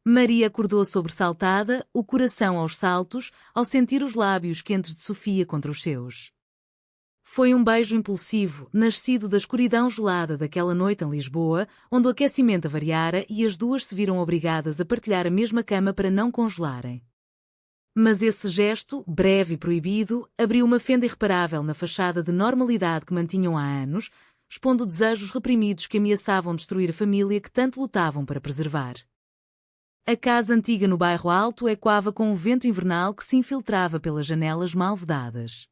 Maria acordou sobressaltada, o coração aos saltos, ao sentir os lábios quentes de Sofia contra os seus. Foi um beijo impulsivo, nascido da escuridão gelada daquela noite em Lisboa, onde o aquecimento avariara e as duas se viram obrigadas a partilhar a mesma cama para não congelarem. Mas esse gesto, breve e proibido, abriu uma fenda irreparável na fachada de normalidade que mantinham há anos, expondo desejos reprimidos que ameaçavam destruir a família que tanto lutavam para preservar. A casa antiga no bairro Alto ecoava com o vento invernal que se infiltrava pelas janelas mal vedadas.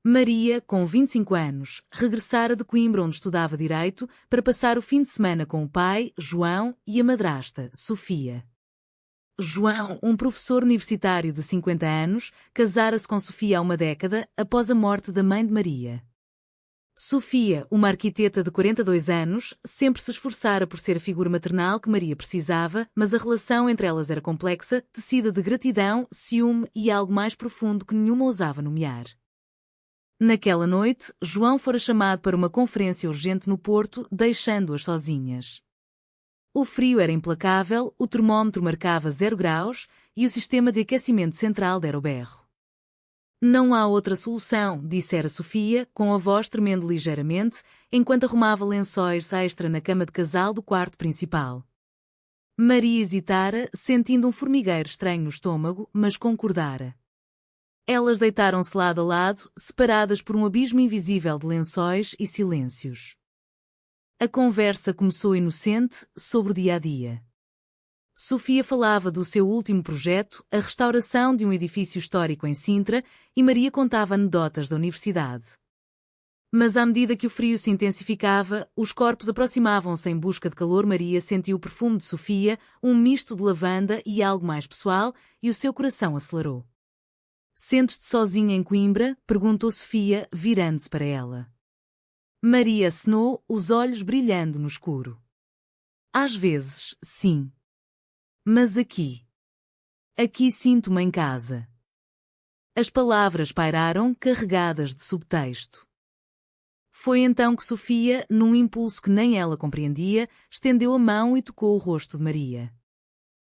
Maria, com 25 anos, regressara de Coimbra onde estudava Direito para passar o fim de semana com o pai, João, e a madrasta, Sofia. João, um professor universitário de 50 anos, casara-se com Sofia há uma década após a morte da mãe de Maria. Sofia, uma arquiteta de 42 anos, sempre se esforçara por ser a figura maternal que Maria precisava, mas a relação entre elas era complexa, tecida de gratidão, ciúme e algo mais profundo que nenhuma ousava nomear. Naquela noite, João fora chamado para uma conferência urgente no Porto, deixando-as sozinhas. O frio era implacável, o termómetro marcava 0 graus e o sistema de aquecimento central dera o berro. Não há outra solução, dissera Sofia, com a voz tremendo ligeiramente, enquanto arrumava lençóis extra na cama de casal do quarto principal. Maria hesitara, sentindo um formigueiro estranho no estômago, mas concordara. Elas deitaram-se lado a lado, separadas por um abismo invisível de lençóis e silêncios. A conversa começou inocente, sobre o dia-a-dia. Sofia falava do seu último projeto, a restauração de um edifício histórico em Sintra, e Maria contava anedotas da universidade. Mas à medida que o frio se intensificava, os corpos aproximavam-se em busca de calor. Maria sentiu o perfume de Sofia, um misto de lavanda e algo mais pessoal, e o seu coração acelerou. Sentes-te sozinha em Coimbra? Perguntou Sofia, virando-se para ela. Maria acenou, os olhos brilhando no escuro. Às vezes, sim. Mas aqui. Aqui sinto-me em casa. As palavras pairaram, carregadas de subtexto. Foi então que Sofia, num impulso que nem ela compreendia, estendeu a mão e tocou o rosto de Maria.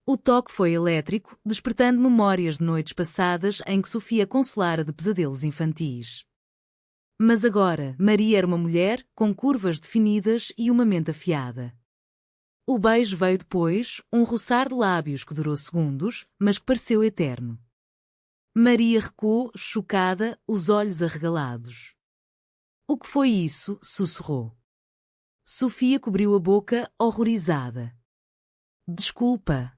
O toque foi elétrico, despertando memórias de noites passadas em que Sofia consolara de pesadelos infantis. Mas agora, Maria era uma mulher, com curvas definidas e uma mente afiada. O beijo veio depois, um roçar de lábios que durou segundos, mas que pareceu eterno. Maria recuou, chocada, os olhos arregalados. O que foi isso? Sussurrou. Sofia cobriu a boca, horrorizada. Desculpa.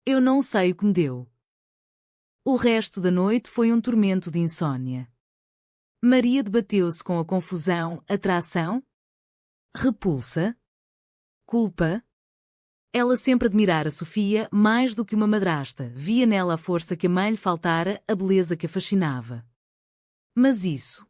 Eu não sei o que me deu. O resto da noite foi um tormento de insônia. Maria debateu-se com a confusão, atração? Repulsa? Culpa? Ela sempre admirara Sofia mais do que uma madrasta, via nela a força que a mãe lhe faltara, a beleza que a fascinava. Mas isso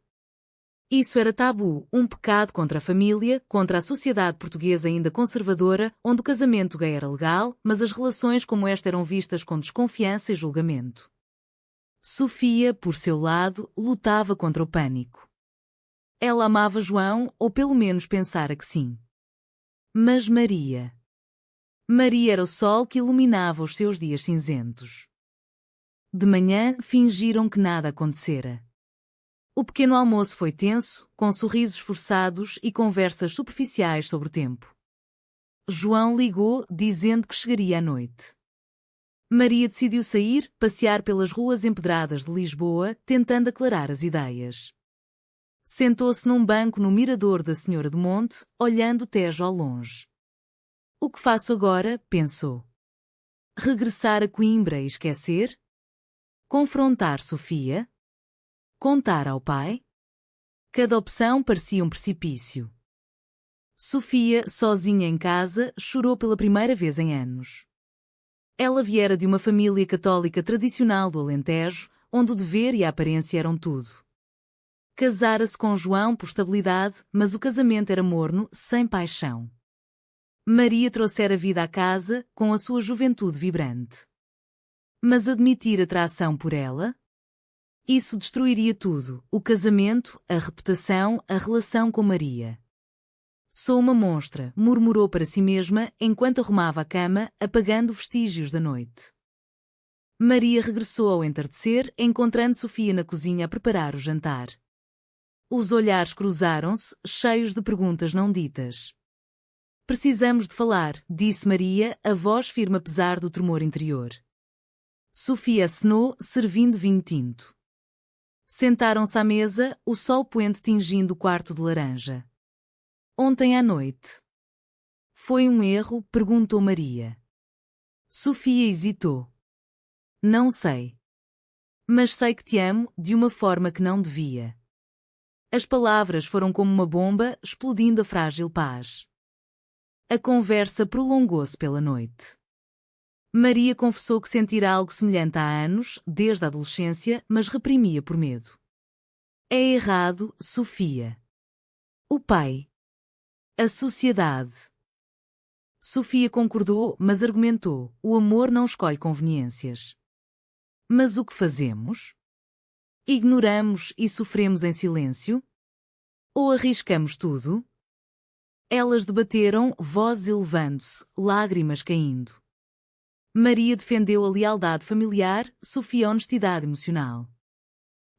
era tabu, um pecado contra a família, contra a sociedade portuguesa ainda conservadora, onde o casamento gay era legal, mas as relações como esta eram vistas com desconfiança e julgamento. Sofia, por seu lado, lutava contra o pânico. Ela amava João, ou pelo menos pensara que sim. Mas Maria era o sol que iluminava os seus dias cinzentos. De manhã, fingiram que nada acontecera. O pequeno almoço foi tenso, com sorrisos forçados e conversas superficiais sobre o tempo. João ligou, dizendo que chegaria à noite. Maria decidiu sair, passear pelas ruas empedradas de Lisboa, tentando aclarar as ideias. Sentou-se num banco no mirador da Senhora do Monte, olhando o Tejo ao longe. O que faço agora? Pensou. Regressar a Coimbra e esquecer? Confrontar Sofia? Contar ao pai? Cada opção parecia um precipício. Sofia, sozinha em casa, chorou pela primeira vez em anos. Ela viera de uma família católica tradicional do Alentejo, onde o dever e a aparência eram tudo. Casara-se com João por estabilidade, mas o casamento era morno, sem paixão. Maria trouxera vida à casa, com a sua juventude vibrante. Mas admitir atração por ela? Isso destruiria tudo, o casamento, a reputação, a relação com Maria. Sou uma monstra, murmurou para si mesma enquanto arrumava a cama, apagando vestígios da noite. Maria regressou ao entardecer, encontrando Sofia na cozinha a preparar o jantar. Os olhares cruzaram-se, cheios de perguntas não ditas. Precisamos de falar, disse Maria, a voz firme apesar do tremor interior. Sofia acenou, servindo vinho tinto. Sentaram-se à mesa, o sol poente tingindo o quarto de laranja. Ontem à noite. Foi um erro? Perguntou Maria. Sofia hesitou. Não sei. Mas sei que te amo, de uma forma que não devia. As palavras foram como uma bomba, explodindo a frágil paz. A conversa prolongou-se pela noite. Maria confessou que sentira algo semelhante há anos, desde a adolescência, mas reprimia por medo. É errado, Sofia. O pai. A sociedade. Sofia concordou, mas argumentou: o amor não escolhe conveniências. Mas o que fazemos? Ignoramos e sofremos em silêncio? Ou arriscamos tudo? Elas debateram, vozes elevando-se, lágrimas caindo. Maria defendeu a lealdade familiar, Sofia a honestidade emocional.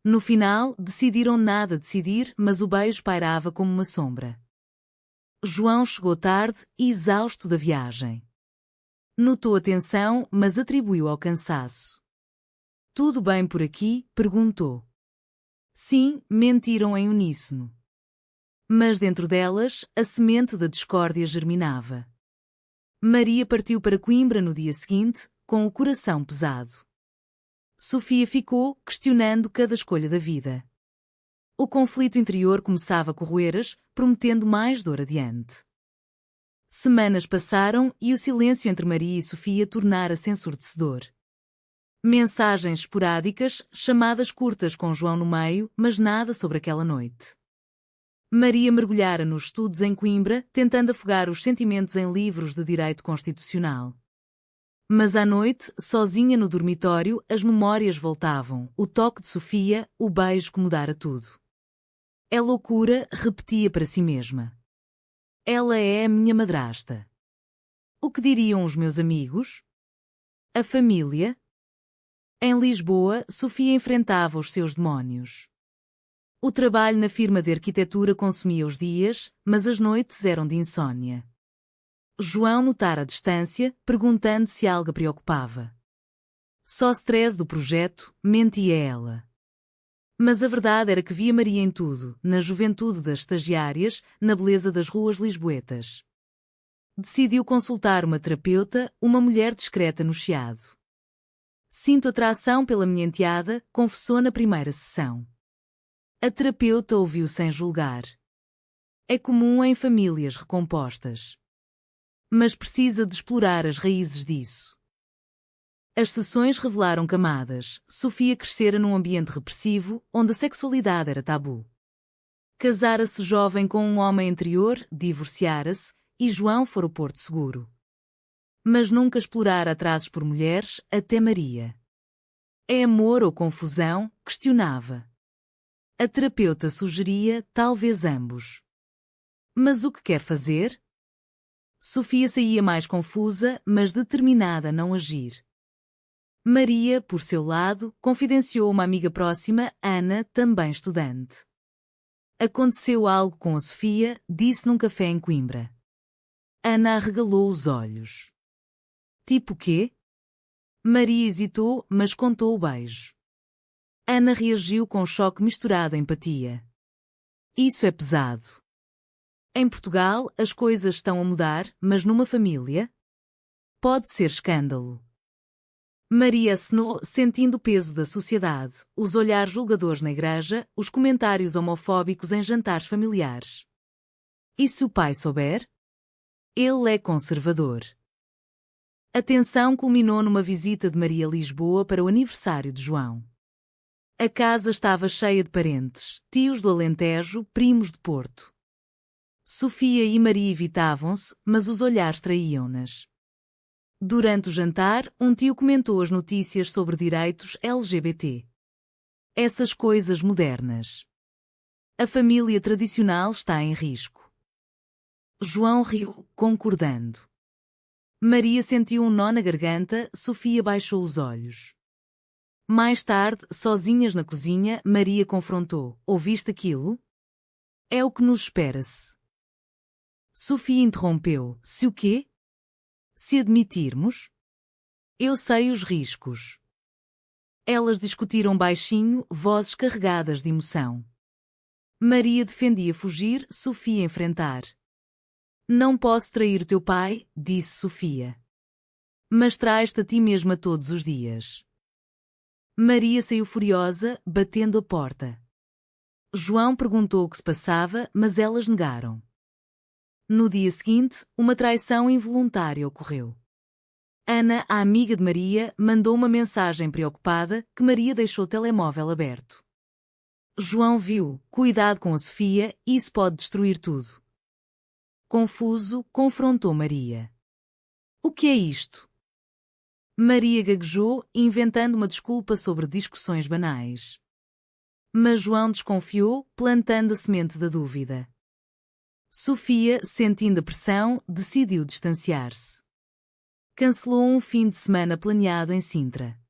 No final, decidiram nada decidir, mas o beijo pairava como uma sombra. João chegou tarde, exausto da viagem. Notou a tensão, mas atribuiu ao cansaço. Tudo bem por aqui? Perguntou. Sim, mentiram em uníssono. Mas dentro delas, a semente da discórdia germinava. Maria partiu para Coimbra no dia seguinte, com o coração pesado. Sofia ficou, questionando cada escolha da vida. O conflito interior começava a corroer-as, prometendo mais dor adiante. Semanas passaram e o silêncio entre Maria e Sofia tornara-se ensurdecedor. Mensagens esporádicas, chamadas curtas com João no meio, mas nada sobre aquela noite. Maria mergulhara nos estudos em Coimbra, tentando afogar os sentimentos em livros de direito constitucional. Mas à noite, sozinha no dormitório, as memórias voltavam, o toque de Sofia, o beijo que mudara tudo. É loucura, repetia para si mesma. Ela é a minha madrasta. O que diriam os meus amigos? A família? Em Lisboa, Sofia enfrentava os seus demónios. O trabalho na firma de arquitetura consumia os dias, mas as noites eram de insônia. João notara a distância, perguntando se algo a preocupava. Só stress do projeto, mentia ela. Mas a verdade era que via Maria em tudo, na juventude das estagiárias, na beleza das ruas lisboetas. Decidiu consultar uma terapeuta, uma mulher discreta no Chiado. Sinto atração pela minha enteada, confessou na primeira sessão. A terapeuta ouviu sem julgar. É comum em famílias recompostas. Mas precisa de explorar as raízes disso. As sessões revelaram camadas. Sofia crescera num ambiente repressivo, onde a sexualidade era tabu. Casara-se jovem com um homem anterior, divorciara-se, e João fora o porto seguro. Mas nunca explorara atrasos por mulheres, até Maria. É amor ou confusão? Questionava. A terapeuta sugeria, talvez ambos. Mas o que quer fazer? Sofia saía mais confusa, mas determinada a não agir. Maria, por seu lado, confidenciou uma amiga próxima, Ana, também estudante. Aconteceu algo com a Sofia, disse num café em Coimbra. Ana arregalou os olhos. Tipo quê? Maria hesitou, mas contou o beijo. Ana reagiu com choque misturado a empatia. Isso é pesado. Em Portugal, as coisas estão a mudar, mas numa família? Pode ser escândalo. Maria acenou, sentindo o peso da sociedade, os olhares julgadores na igreja, os comentários homofóbicos em jantares familiares. E se o pai souber? Ele é conservador. A tensão culminou numa visita de Maria a Lisboa para o aniversário de João. A casa estava cheia de parentes, tios do Alentejo, primos de Porto. Sofia e Maria evitavam-se, mas os olhares traíam-nas. Durante o jantar, um tio comentou as notícias sobre direitos LGBT. Essas coisas modernas. A família tradicional está em risco. João riu, concordando. Maria sentiu um nó na garganta, Sofia baixou os olhos. Mais tarde, sozinhas na cozinha, Maria confrontou: ouviste aquilo? É o que nos espera-se. Sofia interrompeu: se o quê? Se admitirmos? Eu sei os riscos. Elas discutiram baixinho, vozes carregadas de emoção. Maria defendia fugir, Sofia enfrentar. Não posso trair o teu pai, disse Sofia. Mas traz-te a ti mesma todos os dias. Maria saiu furiosa, batendo a porta. João perguntou o que se passava, mas elas negaram. No dia seguinte, uma traição involuntária ocorreu. Ana, a amiga de Maria, mandou uma mensagem preocupada que Maria deixou o telemóvel aberto. João viu: cuidado com a Sofia, isso pode destruir tudo. Confuso, confrontou Maria. O que é isto? Maria gaguejou, inventando uma desculpa sobre discussões banais. Mas João desconfiou, plantando a semente da dúvida. Sofia, sentindo a pressão, decidiu distanciar-se. Cancelou um fim de semana planeado em Sintra.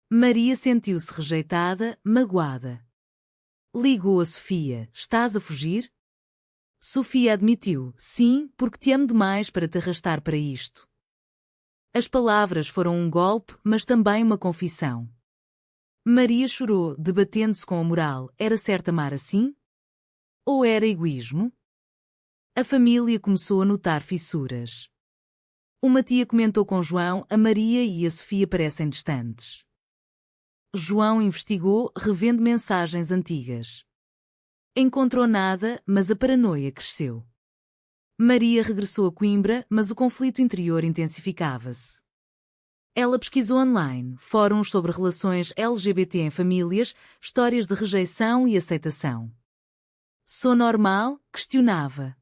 Maria sentiu-se rejeitada, magoada. Ligou a Sofia: estás a fugir? Sofia admitiu: sim, porque te amo demais para te arrastar para isto. As palavras foram um golpe, mas também uma confissão. Maria chorou, debatendo-se com a moral: era certo amar assim? Ou era egoísmo? A família começou a notar fissuras. Uma tia comentou com João: a Maria e a Sofia parecem distantes. João investigou, revendo mensagens antigas. Encontrou nada, mas a paranoia cresceu. Maria regressou a Coimbra, mas o conflito interior intensificava-se. Ela pesquisou online, fóruns sobre relações LGBT em famílias, histórias de rejeição e aceitação. Sou normal? Questionava.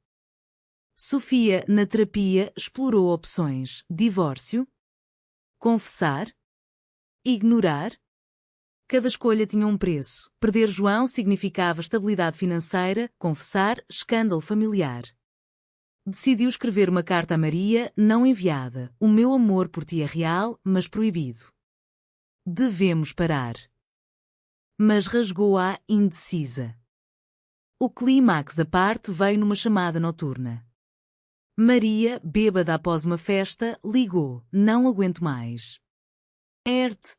Sofia, na terapia, explorou opções: divórcio? Confessar? Ignorar? Cada escolha tinha um preço. Perder João significava estabilidade financeira, confessar, escândalo familiar. Decidiu escrever uma carta a Maria, não enviada: o meu amor por ti é real, mas proibido. Devemos parar. Mas rasgou-a indecisa. O clímax da parte veio numa chamada noturna. Maria, bêbada após uma festa, ligou: não aguento mais. Erte.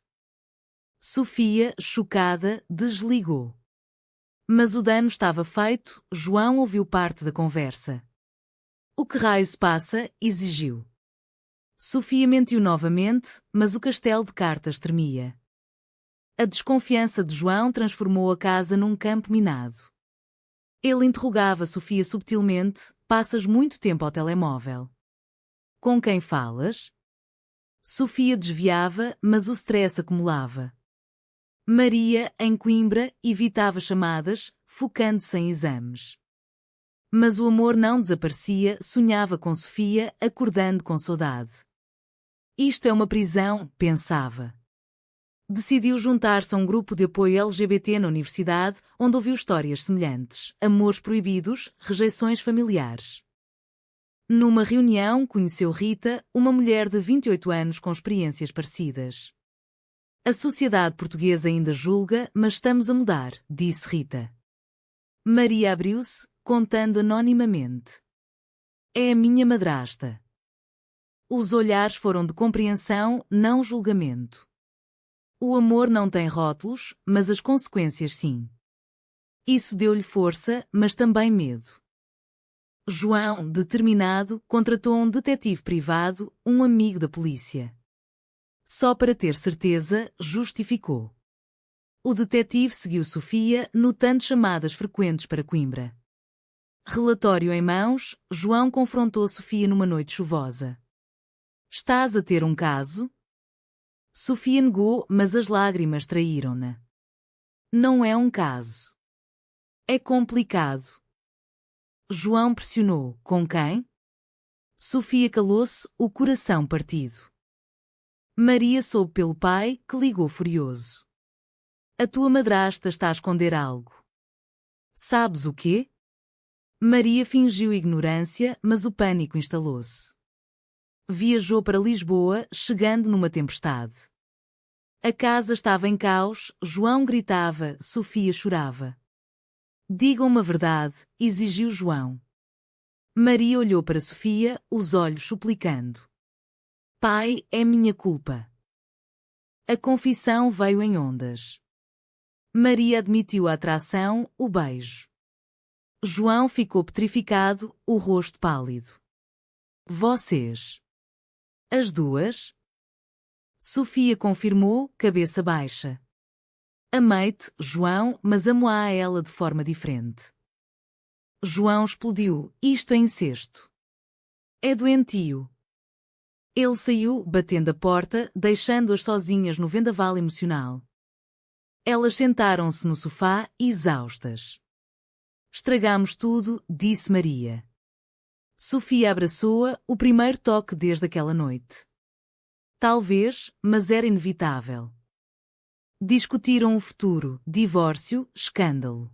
Sofia, chocada, desligou. Mas o dano estava feito, João ouviu parte da conversa. O que raio se passa? Exigiu. Sofia mentiu novamente, mas o castelo de cartas tremia. A desconfiança de João transformou a casa num campo minado. Ele interrogava Sofia subtilmente: passas muito tempo ao telemóvel. Com quem falas? Sofia desviava, mas o stress acumulava. Maria, em Coimbra, evitava chamadas, focando-se em exames. Mas o amor não desaparecia, sonhava com Sofia, acordando com saudade. Isto é uma prisão, pensava. Decidiu juntar-se a um grupo de apoio LGBT na universidade, onde ouviu histórias semelhantes: amores proibidos, rejeições familiares. Numa reunião, conheceu Rita, uma mulher de 28 anos com experiências parecidas. A sociedade portuguesa ainda julga, mas estamos a mudar, disse Rita. Maria abriu-se, contando anonimamente. É a minha madrasta. Os olhares foram de compreensão, não julgamento. O amor não tem rótulos, mas as consequências sim. Isso deu-lhe força, mas também medo. João, determinado, contratou um detetive privado, um amigo da polícia. Só para ter certeza, justificou. O detetive seguiu Sofia, notando chamadas frequentes para Coimbra. Relatório em mãos, João confrontou Sofia numa noite chuvosa. Estás a ter um caso? Sofia negou, mas as lágrimas traíram-na. Não é um caso. É complicado. João pressionou: com quem? Sofia calou-se, o coração partido. Maria soube pelo pai, que ligou furioso. A tua madrasta está a esconder algo. Sabes o quê? Maria fingiu ignorância, mas o pânico instalou-se. Viajou para Lisboa, chegando numa tempestade. A casa estava em caos, João gritava, Sofia chorava. Digam-me a verdade, exigiu João. Maria olhou para Sofia, os olhos suplicando. Pai, é minha culpa. A confissão veio em ondas. Maria admitiu a atração, o beijo. João ficou petrificado, o rosto pálido. Vocês. As duas? Sofia confirmou, cabeça baixa. Amei-te, João, mas amo-a a ela de forma diferente. João explodiu, isto é incesto. É doentio. Ele saiu, batendo a porta, deixando-as sozinhas no vendaval emocional. Elas sentaram-se no sofá, exaustas. Estragamos tudo, disse Maria. Sofia abraçou-a, o primeiro toque desde aquela noite. Talvez, mas era inevitável. Discutiram o futuro, divórcio, escândalo.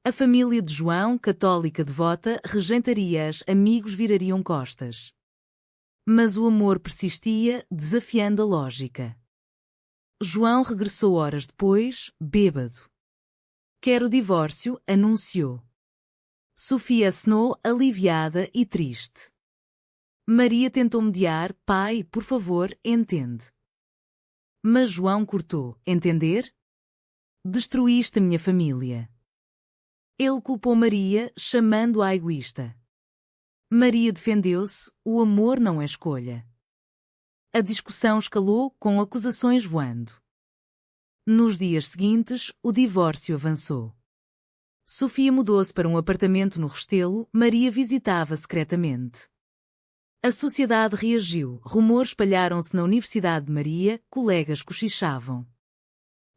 A família de João, católica devota, regentaria-as, amigos virariam costas. Mas o amor persistia, desafiando a lógica. João regressou horas depois, bêbado. Quero o divórcio, anunciou. Sofia acenou, aliviada e triste. Maria tentou mediar, pai, por favor, entende. Mas João cortou, entender? Destruíste a minha família. Ele culpou Maria, chamando-a egoísta. Maria defendeu-se, o amor não é escolha. A discussão escalou, com acusações voando. Nos dias seguintes, o divórcio avançou. Sofia mudou-se para um apartamento no Restelo, Maria visitava secretamente. A sociedade reagiu, rumores espalharam-se na Universidade de Maria, colegas cochichavam.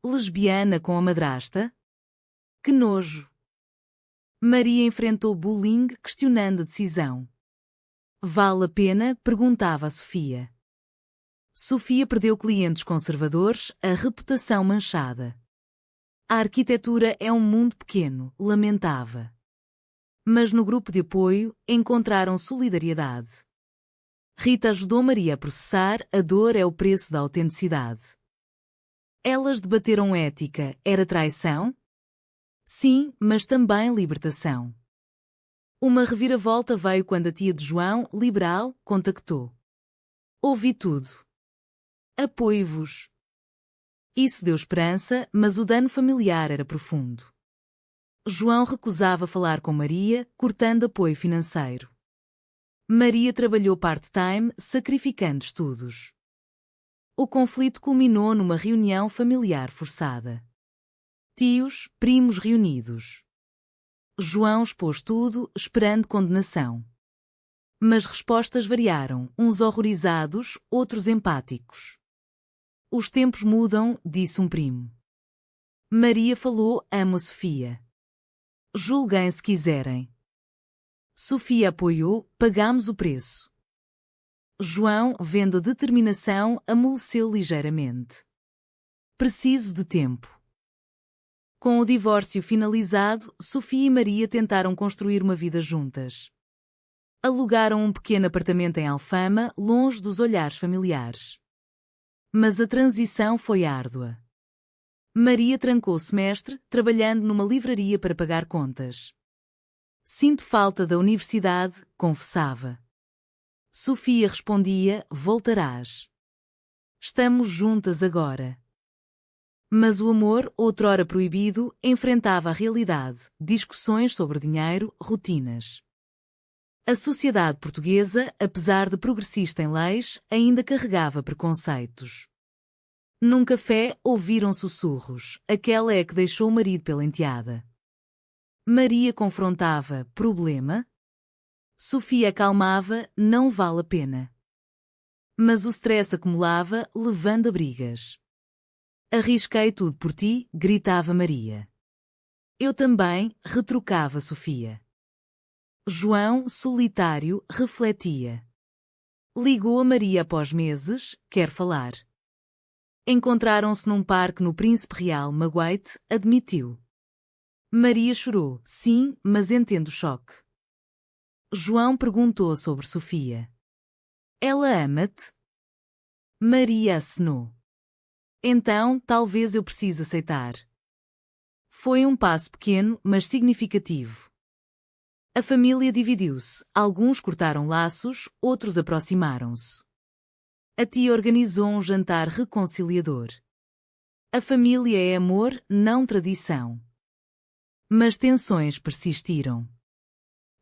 Lesbiana com a madrasta? Que nojo! Maria enfrentou bullying, questionando a decisão. Vale a pena? Perguntava a Sofia. Sofia perdeu clientes conservadores, a reputação manchada. A arquitetura é um mundo pequeno, lamentava. Mas no grupo de apoio, encontraram solidariedade. Rita ajudou Maria a processar, a dor é o preço da autenticidade. Elas debateram ética, era traição? Sim, mas também libertação. Uma reviravolta veio quando a tia de João, liberal, contactou. Ouvi tudo. Apoio-vos. Isso deu esperança, mas o dano familiar era profundo. João recusava falar com Maria, cortando apoio financeiro. Maria trabalhou part-time, sacrificando estudos. O conflito culminou numa reunião familiar forçada. Tios, primos reunidos. João expôs tudo, esperando condenação. Mas respostas variaram, uns horrorizados, outros empáticos. Os tempos mudam, disse um primo. Maria falou, amo a Sofia. Julguem se quiserem. Sofia apoiou, pagamos o preço. João, vendo a determinação, amoleceu ligeiramente. Preciso de tempo. Com o divórcio finalizado, Sofia e Maria tentaram construir uma vida juntas. Alugaram um pequeno apartamento em Alfama, longe dos olhares familiares. Mas a transição foi árdua. Maria trancou o semestre, trabalhando numa livraria para pagar contas. Sinto falta da universidade, confessava. Sofia respondia, voltarás. Estamos juntas agora. Mas o amor, outrora proibido, enfrentava a realidade, discussões sobre dinheiro, rotinas. A sociedade portuguesa, apesar de progressista em leis, ainda carregava preconceitos. Num café, ouviram sussurros, aquela é que deixou o marido pela enteada. Maria confrontava, problema? Sofia acalmava, não vale a pena. Mas o stress acumulava, levando a brigas. Arrisquei tudo por ti, gritava Maria. Eu também, retrucava Sofia. João, solitário, refletia. Ligou a Maria após meses, quer falar. Encontraram-se num parque no Príncipe Real, magoei-te, admitiu. Maria chorou. Sim, mas entendo o choque. João perguntou sobre Sofia. Ela ama-te? Maria acenou. Então, talvez eu precise aceitar. Foi um passo pequeno, mas significativo. A família dividiu-se. Alguns cortaram laços, outros aproximaram-se. A tia organizou um jantar reconciliador. A família é amor, não tradição. Mas tensões persistiram.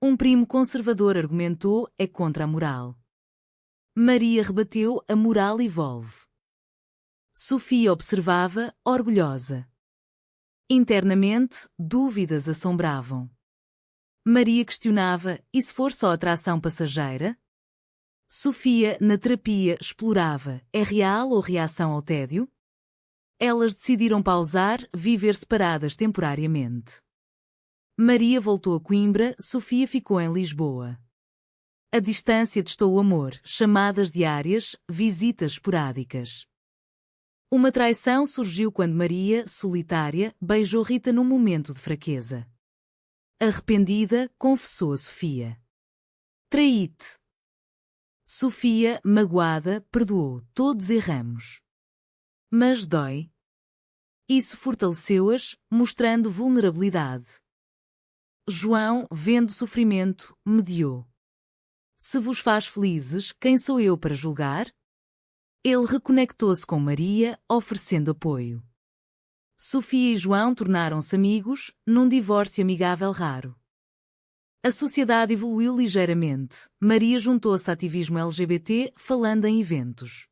Um primo conservador argumentou: é contra a moral. Maria rebateu: a moral evolve. Sofia observava, orgulhosa. Internamente, dúvidas assombravam. Maria questionava: e se for só atração passageira? Sofia, na terapia, explorava: é real ou reação ao tédio? Elas decidiram pausar, viver separadas temporariamente. Maria voltou a Coimbra, Sofia ficou em Lisboa. A distância testou o amor, chamadas diárias, visitas esporádicas. Uma traição surgiu quando Maria, solitária, beijou Rita num momento de fraqueza. Arrependida, confessou a Sofia. Traí-te. Sofia, magoada, perdoou. Todos erramos. Mas dói. Isso fortaleceu-as, mostrando vulnerabilidade. João, vendo o sofrimento, mediou. Se vos faz felizes, quem sou eu para julgar? Ele reconectou-se com Maria, oferecendo apoio. Sofia e João tornaram-se amigos, num divórcio amigável raro. A sociedade evoluiu ligeiramente. Maria juntou-se ao ativismo LGBT, falando em eventos.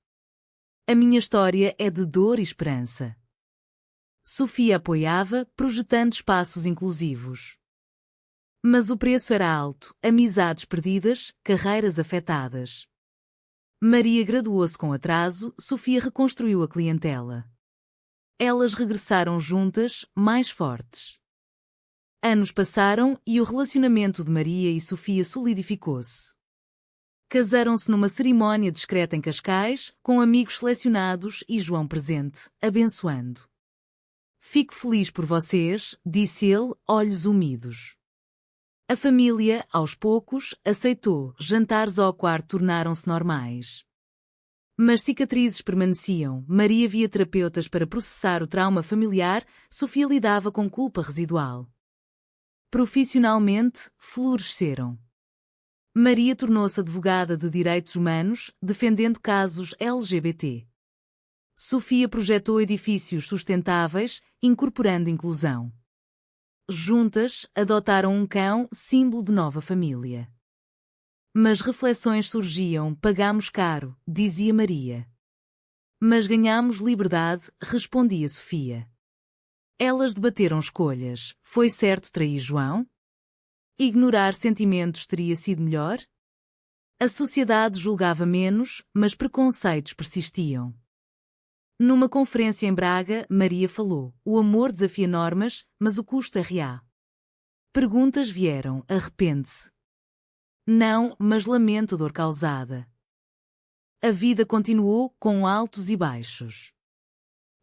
A minha história é de dor e esperança. Sofia apoiava, projetando espaços inclusivos. Mas o preço era alto: amizades perdidas, carreiras afetadas. Maria graduou-se com atraso, Sofia reconstruiu a clientela. Elas regressaram juntas, mais fortes. Anos passaram e o relacionamento de Maria e Sofia solidificou-se. Casaram-se numa cerimónia discreta em Cascais, com amigos selecionados e João presente, abençoando. Fico feliz por vocês, disse ele, olhos úmidos. A família, aos poucos, aceitou. Jantares ao quarto tornaram-se normais. Mas cicatrizes permaneciam. Maria via terapeutas para processar o trauma familiar, Sofia lidava com culpa residual. Profissionalmente, floresceram. Maria tornou-se advogada de direitos humanos, defendendo casos LGBT. Sofia projetou edifícios sustentáveis, incorporando inclusão. Juntas, adotaram um cão, símbolo de nova família. Mas reflexões surgiam: pagamos caro, dizia Maria. Mas ganhamos liberdade, respondia Sofia. Elas debateram escolhas. Foi certo trair João? Ignorar sentimentos teria sido melhor? A sociedade julgava menos, mas preconceitos persistiam. Numa conferência em Braga, Maria falou: o amor desafia normas, mas o custo é real. Perguntas vieram: arrepende-se? Não, mas lamento a dor causada. A vida continuou, com altos e baixos.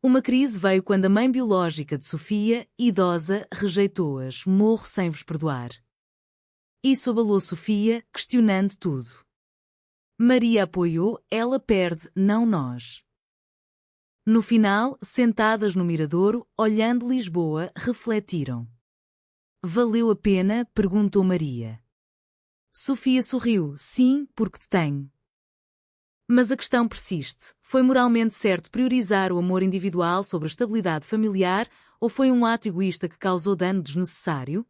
Uma crise veio quando a mãe biológica de Sofia, idosa, rejeitou-as: morro sem vos perdoar. Isso abalou Sofia, questionando tudo. Maria apoiou: ela perde, não nós. No final, sentadas no miradouro, olhando Lisboa, refletiram. Valeu a pena? Perguntou Maria. Sofia sorriu: sim, porque te tenho. Mas a questão persiste: foi moralmente certo priorizar o amor individual sobre a estabilidade familiar, ou foi um ato egoísta que causou dano desnecessário?